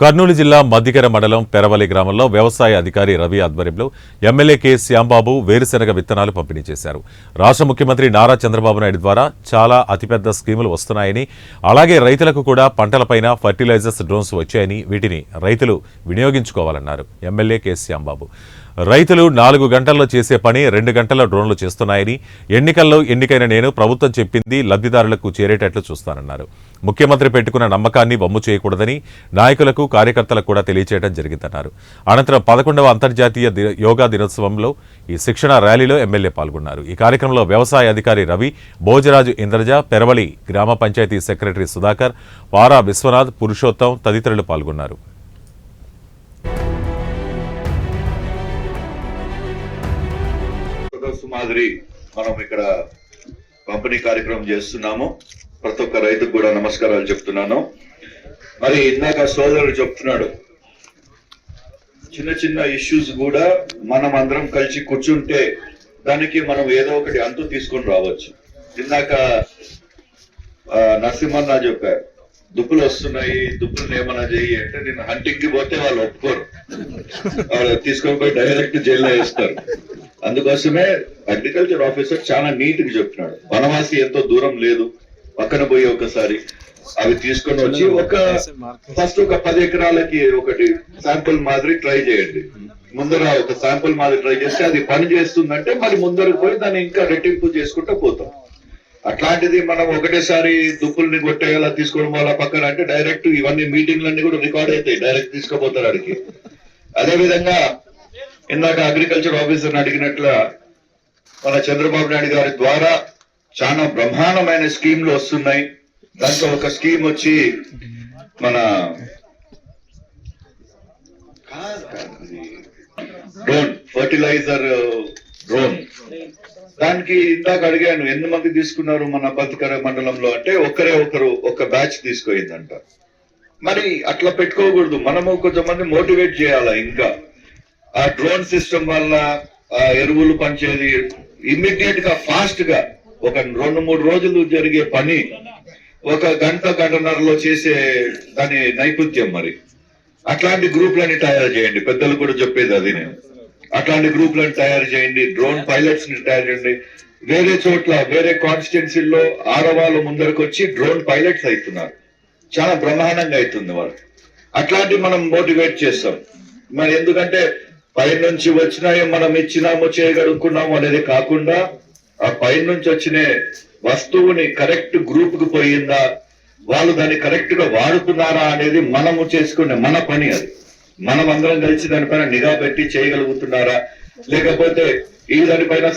కర్నూలు జిల్లా మద్దికెర మండలం పెరవలి గ్రామంలో వ్యవసాయ అధికారి రవి ఆధ్వర్యంలో ఎమ్మెల్యే కె శ్యాంబాబు వేరుశెనగ విత్తనాలు పంపిణీ చేశారు. రాష్ట్ర ముఖ్యమంత్రి నారా చంద్రబాబు నాయుడు ద్వారా చాలా అతిపెద్ద స్కీములు వస్తున్నాయని, అలాగే రైతులకు కూడా పంటలపైన ఫర్టిలైజర్స్ డ్రోన్స్ వచ్చాయని, వీటిని రైతులు వినియోగించుకోవాలన్నారు ఎమ్మెల్యే కె శ్యాంబాబు. రైతులు 4 గంటల్లో చేసే పని 2 గంటల్లో డ్రోన్లు చేస్తున్నాయని, ఎన్నికల్లో ఎన్నికైన నేను ప్రభుత్వం చెప్పింది లబ్ధిదారులకు చేరేటట్లు చూస్తానన్నారు. ముఖ్యమంత్రి పెట్టుకున్న నమ్మకాన్ని వమ్ము చేయకూడదని నాయకులకు, కార్యకర్తలకు కూడా తెలియజేయడం జరిగిందన్నారు. అనంతరం 11వ అంతర్జాతీయ యోగా దినోత్సవంలో ఈ శిక్షణ ర్యాలీలో ఎమ్మెల్యే పాల్గొన్నారు. ఈ కార్యక్రమంలో వ్యవసాయ అధికారి రవి, భోజరాజు ఇంద్రజ, పెరవలి గ్రామ పంచాయతీ సెక్రటరీ సుధాకర్, పారా విశ్వనాథ్, పురుషోత్తం తదితరులు పాల్గొన్నారు. మాదిరి మనం ఇక్కడ పంపిణీ కార్యక్రమం చేస్తున్నాము. ప్రతి ఒక్క రైతుకు కూడా నమస్కారాలు చెప్తున్నాను. మరి ఇందాక సోదరుడు చెప్తున్నాడు, చిన్న చిన్న ఇష్యూస్ కూడా మనం అందరం కలిసి కూర్చుంటే దానికి మనం ఏదో ఒకటి అంతు తీసుకొని రావచ్చు. ఇందాక నరసింహన్న చెప్పారు, దుప్పులు వస్తున్నాయి, దుప్పులను ఏమన్నా చెయ్యి అంటే, నేను హంటింగ్ కి పోతే వాళ్ళు ఒప్పుకోరు, వాళ్ళు తీసుకొని పోయి డైరెక్ట్ జైల్లో వేస్తారు. అందుకోసమే అగ్రికల్చర్ ఆఫీసర్ చాలా నీట్ గా చెప్తున్నాడు, వనవాసి ఎంతో దూరం లేదు, పక్కన పోయి ఒకసారి అవి తీసుకొని వచ్చి ఫస్ట్ ఒక 10 ఎకరాలకి ఒకటి శాంపుల్ మాదిరి ట్రై చేయండి. ముందర ఒక శాంపుల్ మాదిరి ట్రై చేస్తే అది పని చేస్తుందంటే మరి ముందరకు పోయి దాన్ని ఇంకా రెట్టింపు చేసుకుంటూ పోతాం. అట్లాంటిది మనం ఒకటేసారి దుప్పుల్ని కొట్టేయాలా తీసుకోవడం వల్ల పక్కన అంటే డైరెక్ట్ ఇవన్నీ మీటింగ్లన్నీ కూడా రికార్డ్ అవుతాయి, డైరెక్ట్ తీసుకుపోతారు అడిగి. అదే విధంగా ఇందాక అగ్రికల్చర్ ఆఫీసర్ అడిగినట్ల మన చంద్రబాబు నాయుడు గారి ద్వారా చాలా బ్రహ్మాండమైన స్కీమ్లు వస్తున్నాయి. దాంట్లో ఒక స్కీమ్ వచ్చి మన డ్రోన్ ఫర్టిలైజర్ డ్రోన్, దానికి ఇందాక అడిగాను ఎంతమంది తీసుకున్నారు మన బతికర మండలంలో అంటే ఒక బ్యాచ్ తీసుకుపోయిందంట. మరి అట్లా పెట్టుకోకూడదు, మనము కొంతమంది మోటివేట్ చేయాలా. ఇంకా ఆ డ్రోన్ సిస్టమ్ వల్ల ఎరువులు పంచేది ఇమ్మీడియట్ గా ఫాస్ట్ గా ఒక 2-3 రోజులు జరిగే పని 1 గంటన్నరలో చేసే దాని నైపుణ్యం. మరి అట్లాంటి గ్రూప్లని తయారు చేయండి, పెద్దలు కూడా చెప్పేది అది. నేను అట్లాంటి గ్రూప్లను తయారు చేయండి, డ్రోన్ పైలట్స్ ని తయారు చేయండి. వేరే చోట్ల వేరే కాన్స్టిట్యున్సీల్లో ఆడవాళ్ళు ముందరకు వచ్చి డ్రోన్ పైలట్స్ అవుతున్నారు, చాలా బ్రహ్మాండంగా అవుతుంది వాళ్ళు. అట్లాంటివి మనం మోటివేట్ చేస్తాం. మరి ఎందుకంటే పైనుంచి వచ్చినాయో మనం ఇచ్చినామో చేయగలుగుకున్నాము అనేది కాకుండా, ఆ పైనుంచి వచ్చిన వస్తువుని కరెక్ట్ గ్రూప్ కు పోయిందా, వాళ్ళు దాన్ని కరెక్ట్ గా వాడుతున్నారా అనేది మనము చేసుకునే మన పని. అది మనం అందరం కలిసి దానిపైన నిఘా పెట్టి చేయగలుగుతున్నారా, లేకపోతే ఈ దానిపైన